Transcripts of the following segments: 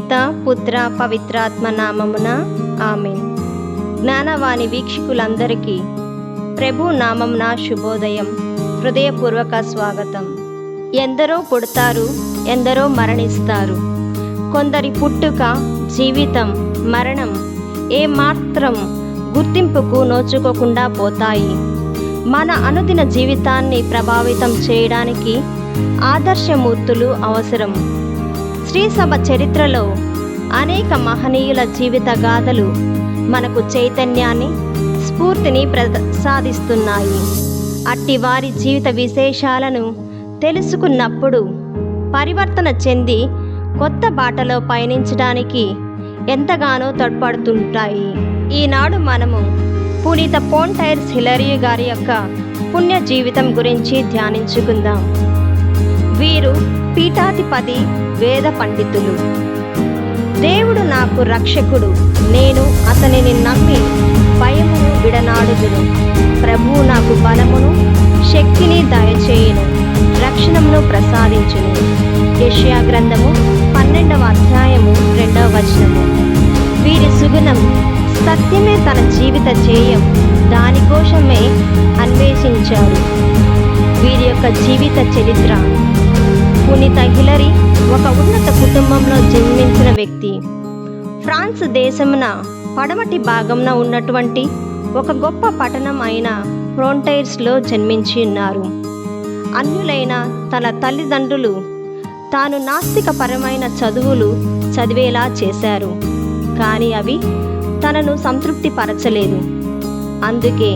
పిత పుత్ర పవిత్రాత్మ నామమున ఆమేన్. జ్ఞానవాణి వీక్షకులందరికీ ప్రభు నామమున శుభోదయం, హృదయపూర్వక స్వాగతం. ఎందరో పుడతారు, ఎందరో మరణిస్తారు. కొందరి పుట్టుక, జీవితం, మరణం ఏమాత్రం గుర్తింపుకు నోచుకోకుండా పోతాయి. మన అనుదిన జీవితాన్ని ప్రభావితం చేయడానికి ఆదర్శమూర్తులు అవసరం. శ్రీసభ చరిత్రలో అనేక మహనీయుల జీవిత గాథలు మనకు చైతన్యాన్ని, స్ఫూర్తిని ప్రసాదిస్తున్నాయి. అట్టి వారి జీవిత విశేషాలను తెలుసుకున్నప్పుడు పరివర్తన చెంది కొత్త బాటలో పయనించడానికి ఎంతగానో తోడ్పడుతుంటాయి. ఈనాడు మనము పునీత ఫోంటైర్స్ హిలరీ గారి యొక్క పుణ్య జీవితం గురించి ధ్యానించుకుందాం. వీరు పీఠాధిపతి, వేద పండితులు. దేవుడు నాకు రక్షకుడు, నేను అతనిని నమ్మి భయమును విడనాడుదును. ప్రభువు నాకు బలమును శక్తిని దయచేయును, రక్షణమును ప్రసాదించును. యెషయా గ్రంథము 12వ అధ్యాయము 2వ వచనము. వీరి సుగుణం సత్యమే తన జీవిత ధ్యేయం, దానికోసమే అన్వేషించారు. వీరి యొక్క జీవిత చరిత్ర. పునీత హిలరీ ఒక ఉన్నత కుటుంబంలో జన్మించిన వ్యక్తి. ఫ్రాన్స్ దేశమున పడమటి భాగంన ఉన్నటువంటి ఒక గొప్ప పట్టణం అయిన ఫోంటైర్స్లో జన్మించి ఉన్నారు. అన్యులైన తన తల్లిదండ్రులు తాను నాస్తికపరమైన చదువులు చదివేలా చేశారు. కానీ అవి తనను సంతృప్తి పరచలేదు. అందుకే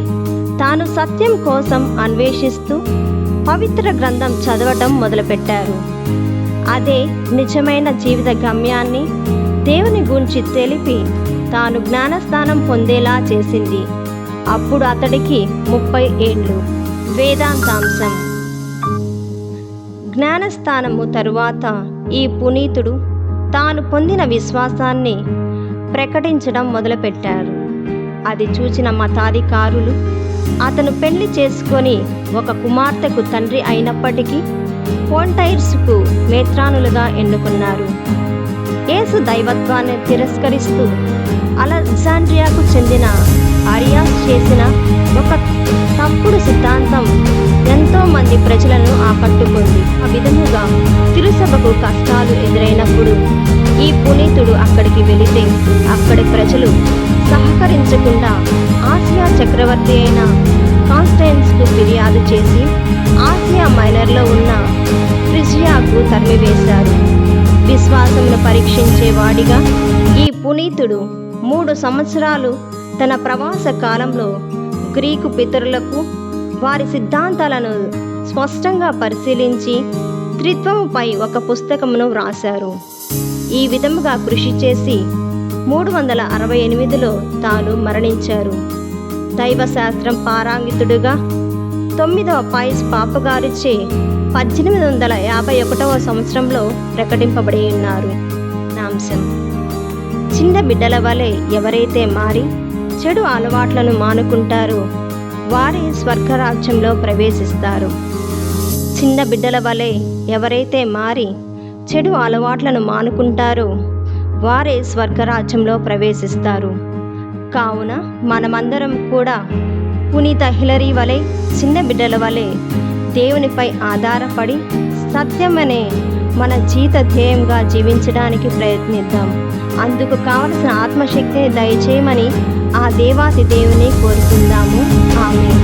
తాను సత్యం కోసం అన్వేషిస్తూ పవిత్ర గ్రంథం చదవటం మొదలుపెట్టారు. అదే నిజమైన జీవిత గమ్యాన్ని దేవుని గురించి తెలిపి తాను జ్ఞానస్థానం పొందేలా చేసింది. అప్పుడు అతడికి 30 ఏళ్ళు. వేదాంతాంశం. జ్ఞానస్థానము తరువాత ఈ పునీతుడు తాను పొందిన విశ్వాసాన్ని ప్రకటించడం మొదలుపెట్టారు. అది చూసిన మతాధికారులు అతను పెళ్లి చేసుకొని ఒక కుమార్తెకు తండ్రి అయినప్పటికీ ఫోంటైర్స్కు మేత్రానులుగా ఎన్నుకున్నారు. యేసు దైవత్వాన్ని తిరస్కరిస్తూ అలెగ్జాండ్రియాకు చెందిన అరియాస్ చేసిన ఒక తప్పుడు సిద్ధాంతం ఎంతో మంది ప్రజలను ఆకట్టుకుంది. ఆ విధముగా తిరుసభకు కష్టాలు ఎదురైనప్పుడు ఈ పునీతుడు అక్కడికి వెళితే అక్కడి ప్రజలు సహకరించకుండా ఆసియా చక్రవర్తి అయిన కాన్స్టెన్స్కు ఫిర్యాదు చేసి ఆసియా మైనర్లో ఉన్న ఫ్రిజియాకు తరిమివేశారు. విశ్వాసమును పరీక్షించేవాడిగా ఈ పునీతుడు 3 సంవత్సరాలు తన ప్రవాస కాలంలో గ్రీకు పితరులకు వారి సిద్ధాంతాలను స్పష్టంగా పరిశీలించి త్రిత్వముపై ఒక పుస్తకమును వ్రాశారు. ఈ విధముగా కృషి చేసి 368లో తాను మరణించారు. దైవశాస్త్రం పారంగితుడుగా 9వ పైస్ పాపగారిచే 1851వ సంవత్సరంలో ప్రకటింపబడి ఉన్నారు. నాంశం. చిన్న బిడ్డల వలె ఎవరైతే మారి చెడు అలవాట్లను మానుకుంటారో వారే స్వర్గరాజ్యంలో ప్రవేశిస్తారు. చిన్న బిడ్డల వలె ఎవరైతే మారి చెడు అలవాట్లను మానుకుంటారో వారే స్వర్గరాజ్యంలో ప్రవేశిస్తారు. కావున మనమందరం కూడా పునీత హిలరీ వలె చిన్న బిడ్డల వలె దేవునిపై ఆధారపడి సత్యమనే మన జీవిత ధ్యేయంగా జీవించడానికి ప్రయత్నిద్దాం. అందుకు కావలసిన ఆత్మశక్తిని దయచేయమని ఆ దేవాతి దేవుని కోరుకుందాము. ఆమేన్.